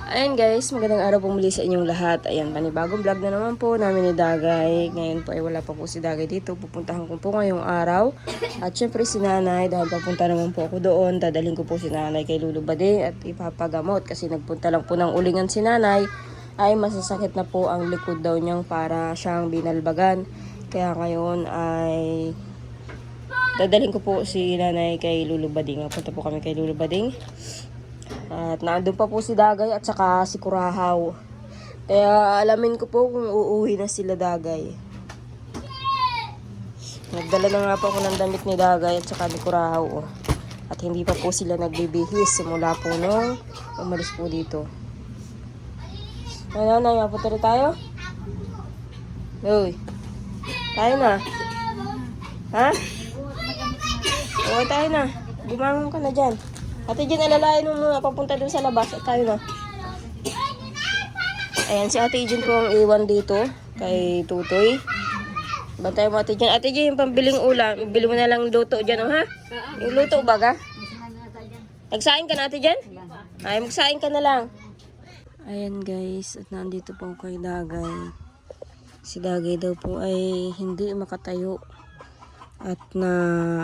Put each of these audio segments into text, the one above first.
Ayan guys, magandang araw po muli sa inyong lahat. Ayan, panibagong vlog na naman po namin ni Dagay. Ngayon po ay wala pa po si Dagay dito. Pupuntahan ko po ngayong araw. At syempre si Nanay, dahil papunta naman po ako doon. Dadalhin ko po si Nanay kay Lulu Bading at ipapagamot. Kasi nagpunta lang po ng ulingan si Nanay. Ay masasakit na po ang likod daw niyang para siyang binalbagan. Kaya ngayon ay dadalhin ko po si Nanay kay Lulu Bading. Punta po kami kay Lulu Bading. At nandun pa po si Dagay at saka si Kurahaw. Kaya alamin ko po kung uuwi na sila Dagay. Nagdala na nga po ako ng damit ni Dagay at saka ni Kurahaw. Oh. At hindi pa po sila nagbibihis simula po nung umalis po dito. Ano na, mapunta rin tayo? Uy, tayo na. Ha? Oo, tayo na. Bumangon ka na dyan. Ate Jen, alalayan mo muna papunta dun sa labas at tayo na. Ayan, si Ate Jen po ang iwan dito kay Tutoy. Bantay mo Ate Jen. Ate Jen, yung pambiling ulam, bili mo na lang luto dyan, oh, ha? Yung luto ba ka? Nagsaing ka na Ate Jen? Ay, magsaing ka na lang. Ayan guys, at nandito po kay Dagay. Si Dagay daw po ay hindi makatayo. At na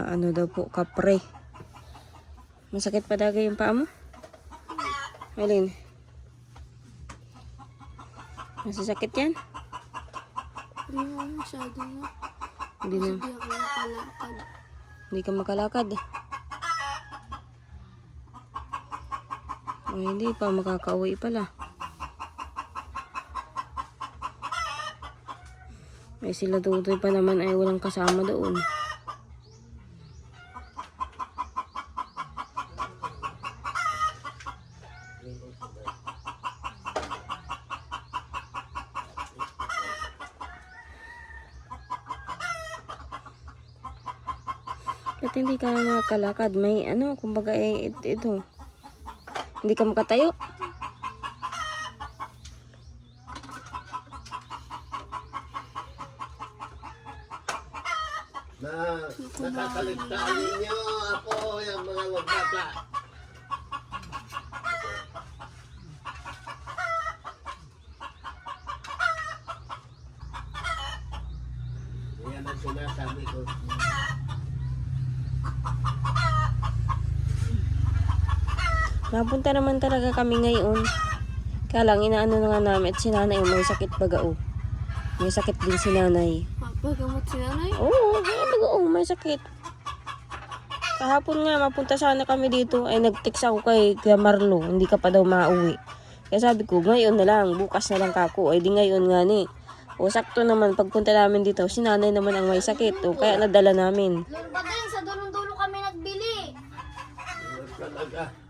ano daw po, kapre. Masakit pa Dagay yung paa mo? Alin? Masasakit yan? Hindi mo masyado na. Hindi na. Hindi ako nakalakad. Hindi ka makalakad. Ay, hindi pa makakauwi pala. Ay, sila Tutoy pa naman ay walang kasama doon. At hindi ka makakalakad. May ano, kumbaga ito. Hindi ka makatayo. Nakakaligtaan ninyo ako yung mga wagbata. Yan ang sinasabi ko. Napunta naman talaga kami ngayon. Kaya lang, inaano na nga namin at si Nanay, may sakit baga oh. May sakit din si Nanay. Pagamot si nanay? Oo, baga oh, may sakit. Kahapon nga, mapunta sana kami dito. Ay, nag-text ako kay Marlo. Hindi ka pa daw mauwi. Kaya sabi ko, ngayon na lang, bukas na lang kako. Ay, di ngayon nga ni. O, sakto naman, pagpunta namin dito, si Nanay naman ang may sakit. O, kaya nadala namin. Lord Bading, sa dulong-dulo kami nagbili. Talaga.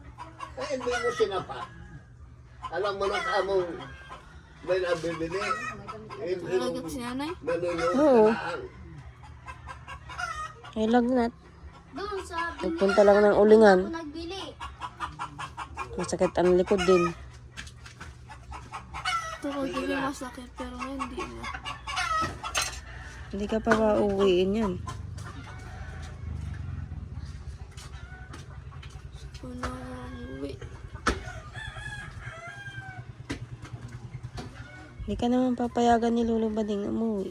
Eh, hindi mo sinapa. Alam mo na kamong may nabibili. Nalagat si nanay? Nanonood Oo. ka lang. Ay, lagnat. Doon sa Nagpunta lang ng ulingan. ako nagbili. Masakit ang likod din. Ito ko hindi masakit pero ngayon hindi na. Hindi ka pa mauwiin yan. Ito na umuwi. Hindi ka naman papayagan ni Lulu Bading umuwi.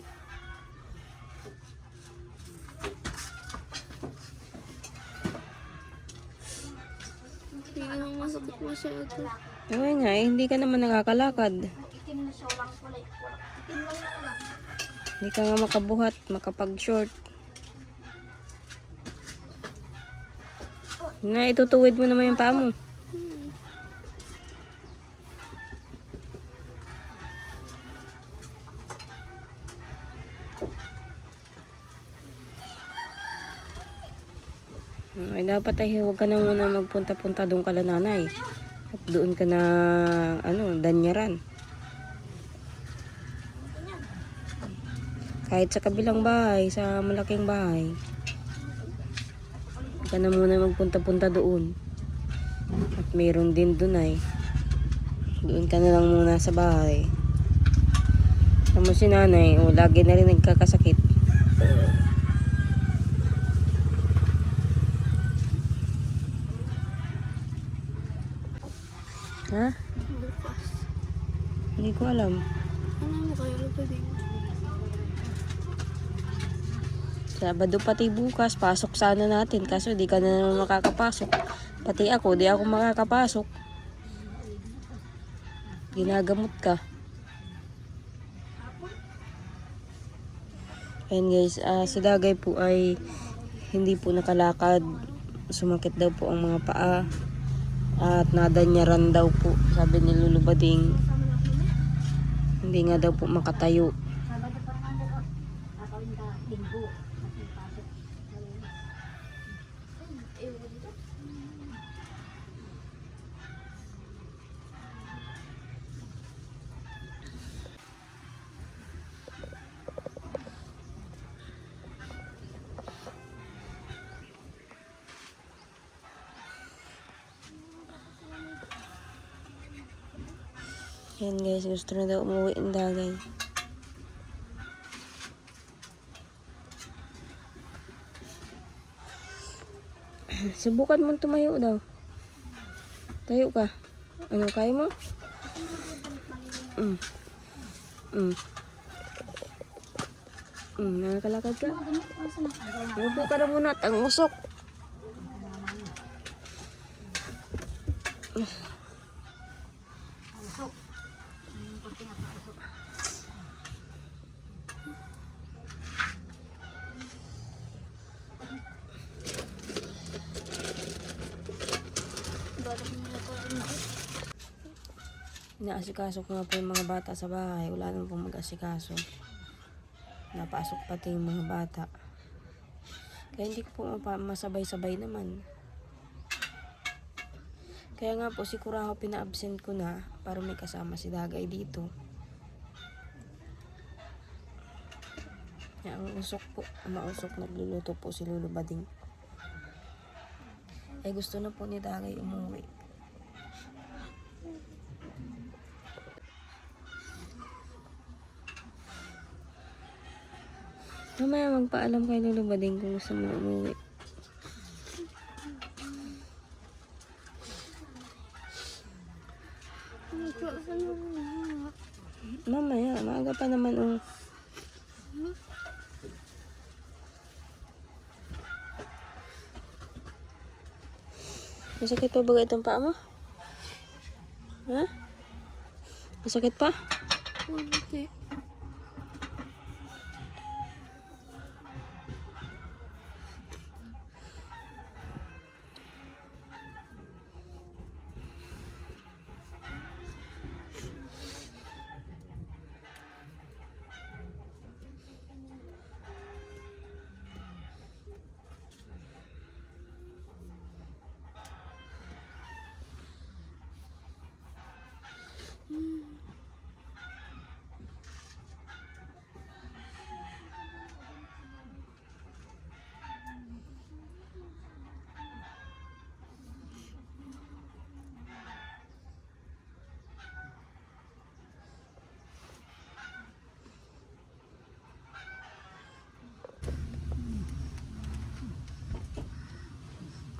Hindi naman masakit masyado. Ay nga, hindi ka naman nakakalakad. Itim na siya, walang kulay. Itim lang yung ulam. Hindi ka nga makabuhat, makapag-short. Na, itutuwid mo naman yung paa mo. Ay, dapat ay huwag ka na muna magpunta-punta doon kala Nanay. At doon ka na, danyaran. Kahit sa kabilang bahay, sa malaking bahay. Huwag ka na muna magpunta-punta doon. At mayroon din doon ay. Doon ka na lang muna sa bahay. Tama si Nanay, lagi na rin nagkakasakit. Ha? Bukas. Hindi ko alam. Ano mo kayo ba din? Sabado pati bukas, pasok sana natin. Kaso di ka na naman makakapasok. Pati ako, di ako makakapasok. Ginagamot ka. Ayan guys, si Dagay po ay hindi po nakalakad. Sumakit daw po ang mga paa. At nadanyaran daw po, sabi ni Lolo Bading. Hindi nga daw po makatayo. Ayan guys, gusto na daw umuwi ang Dagay. Subukan mo tumayo daw. Tayo ka. Ano, kaya mo? Nakakalakad ka? Upo ka na muna, tangusok. Inaasikaso ko nga po yung mga bata sa bahay. Wala naman pong mag-asikaso. Napasok pati yung mga bata. Kaya hindi ko po masabay-sabay naman. Kaya nga po si Kuraho pina-absent ko na para may kasama si Dagay dito. Kaya ang usok po, mausok, nagluluto po si Lolo Bading. Ay gusto na po ni Dagay umuwi. Mamaya magpaalam kay Lolo Bading kung gusto mo na umuwi. Mamaya, maaga pa naman oh. Masakit pa ba itong paa mo? Ha? Masakit pa? Hindi.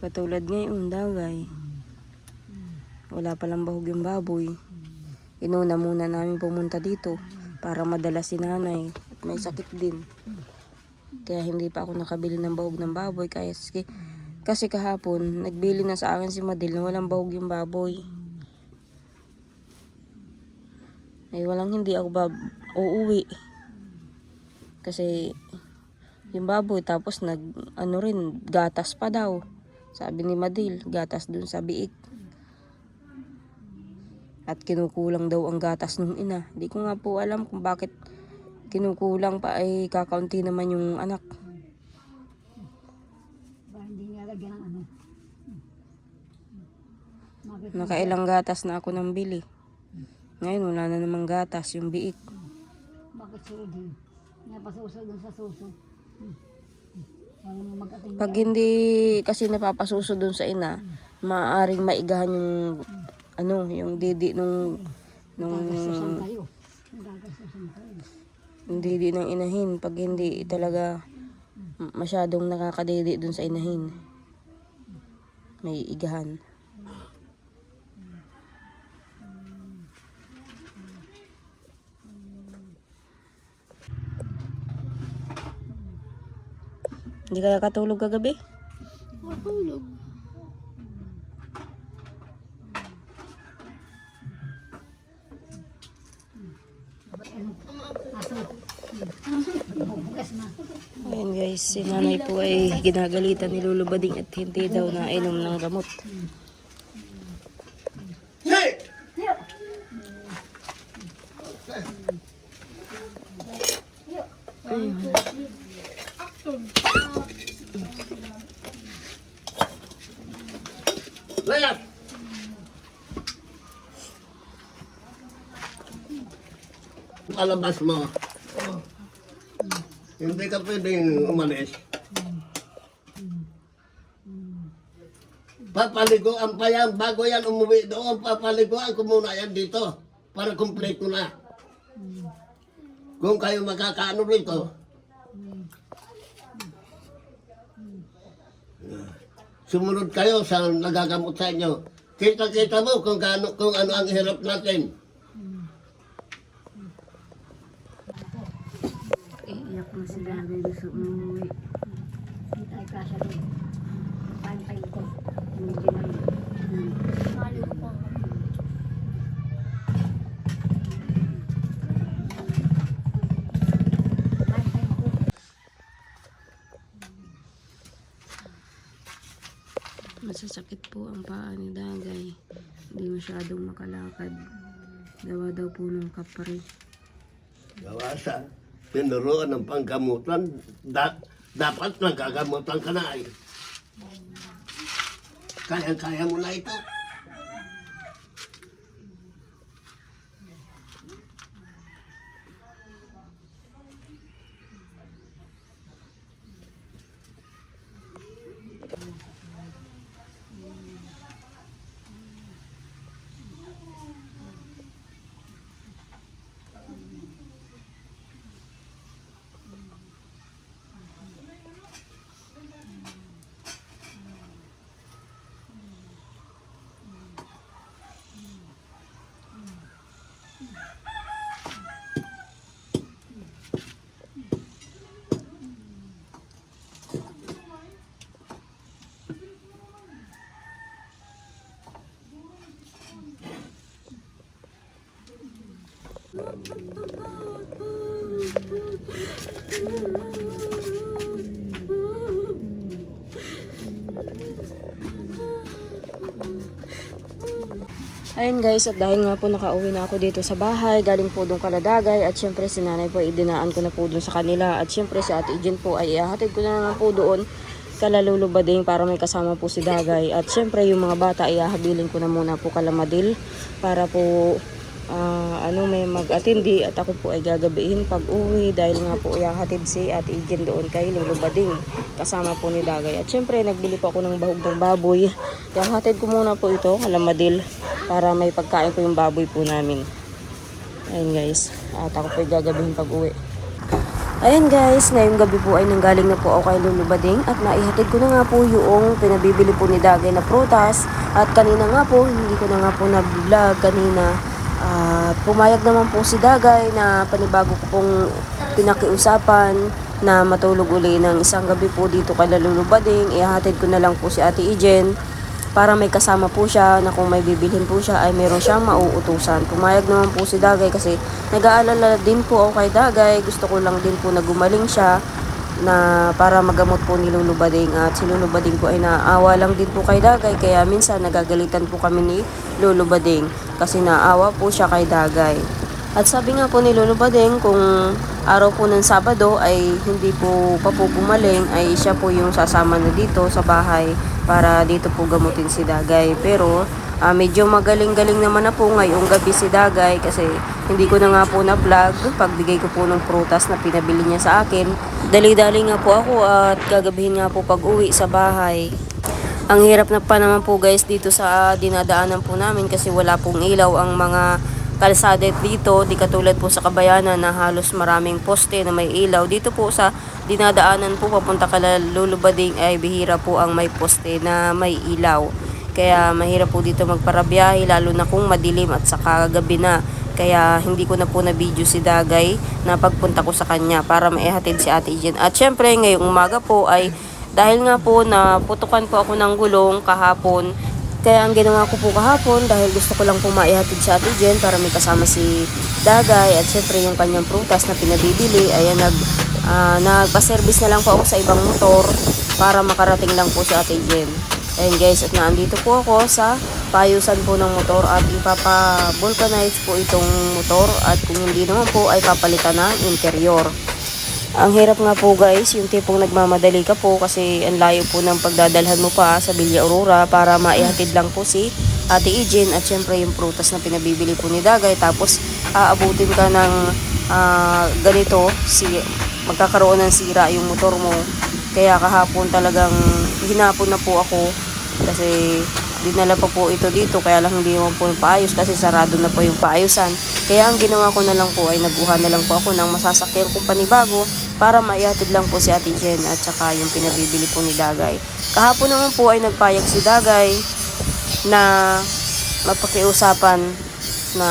Katulad ngayon, Dagay. Wala palang bahog yung baboy. Inuna muna namin pumunta dito para madala si nanay. At may sakit din. Kaya hindi pa ako nakabili ng bahog ng baboy. Kasi kahapon, nagbili na sa akin si Madil na walang bahog yung baboy. Ay walang hindi ako uuwi. Kasi yung baboy tapos gatas pa daw. Sabi ni Madil, gatas dun sa biik. At kinukulang daw ang gatas nung ina. Di ko nga po alam kung bakit kinukulang pa, ay kakaunti naman yung anak. Hindi nilagyan ng ano. Nakailang gatas na ako nang bili. Ngayon wala na namang gatas yung biik. Bakit sunod yun? Napasuso dun sa suso. Walang mag-ating. Pag hindi kasi napapasuso dun sa ina, maaaring maigahan yung didi nung Gagasusan kayo. Gagasusan kayo. yung didi ng inahin. Pag hindi talaga masyadong nakakadidi dun sa inahin, may igahan. Hindi kaya katulog kagabi? Matulog. Ayan guys, si nanay po ay ginagalitan ni Lolo Bading at hindi daw na inom ng gamot. Hey! Layas! Palabas mo. Hindi ka pwedeng umalis. Papaliguan pa yan. Bago yan umuwi doon, papaliguan ko muna yan dito. Para kumpleto na. Kung kayo makakaano rito. Sumunod kayo sa nagagamot sa inyo. Kita-kita mo kung ano ang hirap natin. Iyak na si Dagay gusto umuwi. Hindi tayo kasya rin. Pantay ko. Hindi naman. Mali ko pa. Pantay ko. Masasakit po ang paa ni Dagay. Hindi masyadong makalakad. Dawa daw po ng kapre. Gawa sa tinuruan ng panggamutan, dapat nagkagamutan ka na eh. Kaya-kaya mo na ito. Ayun guys, at dahil nga po nakauwi na ako dito sa bahay, galing po doon kala Dagay, at syempre si nanay po idinaan ko na po doon sa kanila, at syempre si Ate Jen po ay ihahatid ko na naman po doon kala Lolo Bading para may kasama po si Dagay, at syempre yung mga bata ihahabilin ko na muna po kala Madil para po may mag-atindi, at ako po ay gagabihin pag uwi dahil nga po ihahatid si Ate Jen doon kay Lolo Bading kasama po ni Dagay. At syempre nagbili po ako ng bahog ng baboy, ihahatid ko muna po ito kala Madil para may pagkain po yung baboy po namin. Ayun guys, at ako po gagabihin pag uwi. Ayun guys, ngayong gabi po ay nanggaling na po ako kay Lolo Bading at naihatid ko na nga po yung pinabibili po ni Dagay na prutas. At kanina nga po, hindi ko na nga po nag-vlog kanina. Pumayag naman po si Dagay na panibago ko pong pinakiusapan na matulog uli ng isang gabi po dito kay Lolo Bading. Ihatid ko na lang po si Ate Jen para may kasama po siya na kung may bibilhin po siya ay meron siyang mauutusan. Pumayag naman po si Dagay kasi nag-aalala din po ako kay Dagay. Gusto ko lang din po na gumaling siya na para magamot po ni Lolo Bading, at si Lolo Bading po ay naawa lang din po kay Dagay, kaya minsan nagagalitan po kami ni Lolo Bading kasi naawa po siya kay Dagay. At sabi nga po ni Lolo Bading kung araw po ng Sabado ay hindi po pa po bumaling ay siya po yung sasama na dito sa bahay para dito po gamutin si Dagay. Pero medyo magaling-galing naman na po ngayong gabi si Dagay kasi hindi ko na nga po na vlog pagbigay ko po ng prutas na pinabili niya sa akin. Dali-dali nga po ako at gagabihin nga po pag uwi sa bahay. Ang hirap na pa naman po guys dito sa dinadaanan po namin kasi wala pong ilaw ang mga kalsada dito, di katulad po sa Kabayanan na halos maraming poste na may ilaw. Dito po sa dinadaanan po papunta kala Lolo Bading ay bihira po ang may poste na may ilaw. Kaya mahirap po dito magparabiyahe lalo na kung madilim at saka gabi na. Kaya hindi ko na po na video si Dagay na pagpunta ko sa kanya para maihatid si Ate Jen. At syempre ngayong umaga po ay dahil nga po na putukan po ako ng gulong kahapon. Kaya ang ginawa ko po kahapon dahil gusto ko lang po maihatid si Ate Jen para may kasama si Dagay at syempre yung kanyang prutas na pinabibili. Ayan, nagpa-service na lang po ako sa ibang motor para makarating lang po si Ate Jen. Ayan guys, at naandito po ako sa paayusan po ng motor at ipapa-vulcanize po itong motor at kung hindi naman po ay papalitan ng interior. Ang hirap nga po guys, yung tipong nagmamadali ka po kasi ang layo po ng pagdadalhan mo pa sa Villa Aurora para maihatid lang po si Ate Jen at syempre yung prutas na pinabibili po ni Dagay, tapos aabutin ka ng ganito, magkakaroon ng sira yung motor mo. Kaya kahapon talagang hinapon na po ako kasi dinala pa po ito dito, kaya lang hindi naman po yung paayos kasi sarado na po yung paayusan. Kaya ang ginawa ko na lang po ay naguhan na lang po ako ng masasakyan kong panibago para maihatid lang po si Ate Jen at saka yung pinabibili po ni Dagay. Kahapon naman po ay nagpayag si Dagay na mapakiusapan na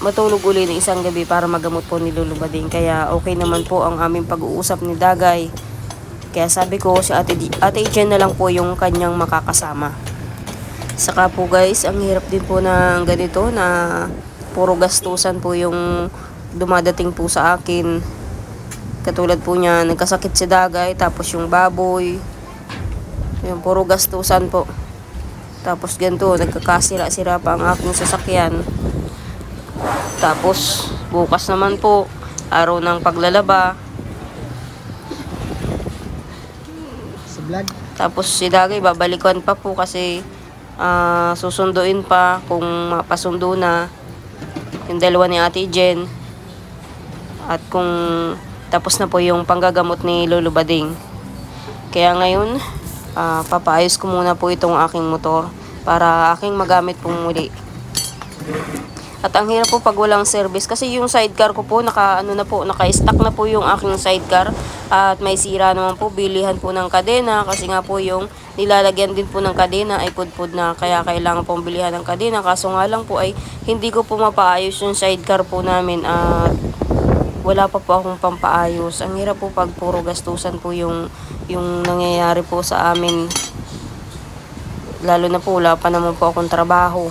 matulog uli ng isang gabi para magamot po ni Lolo Bading. Kaya okay naman po ang aming pag-uusap ni Dagay. Kaya sabi ko si Ate Jen na lang po yung kanyang makakasama. Saka po guys, ang hirap din po ng ganito na puro gastusan po yung dumadating po sa akin. Katulad po niya, nagkasakit si Dagay, tapos yung baboy. Yung puro gastusan po. Tapos ganito, nagkakasira-sira pa ang aking sasakyan. Tapos bukas naman po, araw ng paglalaba. Tapos si Dagay babalikan pa po kasi susunduin pa kung mapasundo na yung dalawa ni Ate Jen at kung tapos na po yung panggagamot ni Lolo Bading. Kaya ngayon papaayos ko muna po itong aking motor para aking magamit po muli. At ang hirap po pag walang service kasi yung sidecar ko po naka-stock na po yung aking sidecar at may sira naman po, bilihan po ng kadena kasi nga po yung nilalagyan din po ng kadena ay pudpud na, kaya kailangan pong bilihan ng kadena. Kaso nga lang po ay hindi ko po mapaayos yung sidecar po namin at wala pa po akong pampaayos. Ang hirap po pag puro gastusan po yung nangyayari po sa amin, lalo na po wala pa naman po akong trabaho.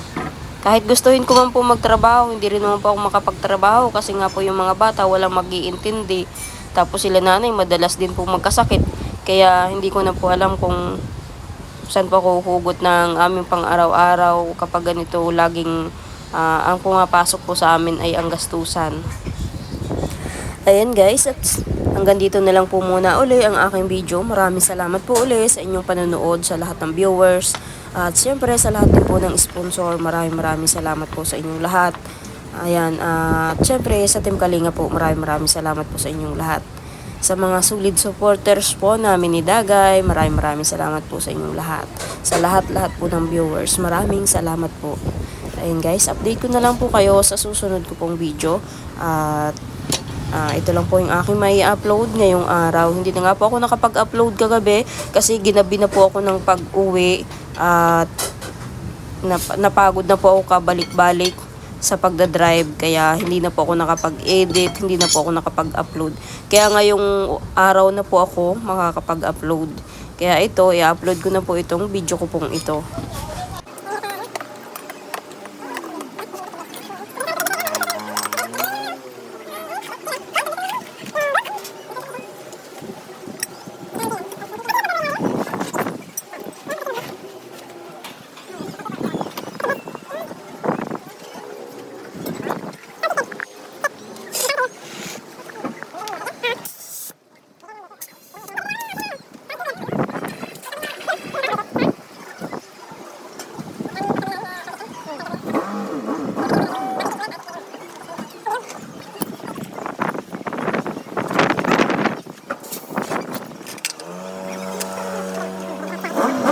Kahit gustuhin ko man po magtrabaho, hindi rin naman po ako makapagtrabaho kasi nga po yung mga bata walang mag-iintindi. Tapos sila nanay madalas din po magkasakit. Kaya hindi ko na po alam kung saan po ako hugot ng aming pang araw-araw kapag ganito laging ang pumapasok po sa amin ay ang gastusan. Ayan guys, at hanggang dito na lang po muna uli ang aking video. Maraming salamat po uli sa inyong panonood, sa lahat ng viewers. At siyempre sa lahat din po ng sponsor, maraming salamat po sa inyong lahat. Ayan, at siyempre sa Team Kalinga po, maraming salamat po sa inyong lahat. Sa mga solid supporters po namin ni Dagay, maraming salamat po sa inyong lahat. Sa lahat po ng viewers, maraming salamat po. Ayan guys, update ko na lang po kayo sa susunod ko pong video. At ito lang po yung aking may upload ngayong araw. Hindi na nga po ako nakapag-upload kagabi kasi ginabi na po ako ng pag-uwi at napagod na po ako kabalik-balik sa pagdadrive, kaya hindi na po ako nakapag-edit, hindi na po ako nakapag-upload. Kaya ngayong araw na po ako makakapag-upload. Kaya ito, i-upload ko na po itong video ko pong ito.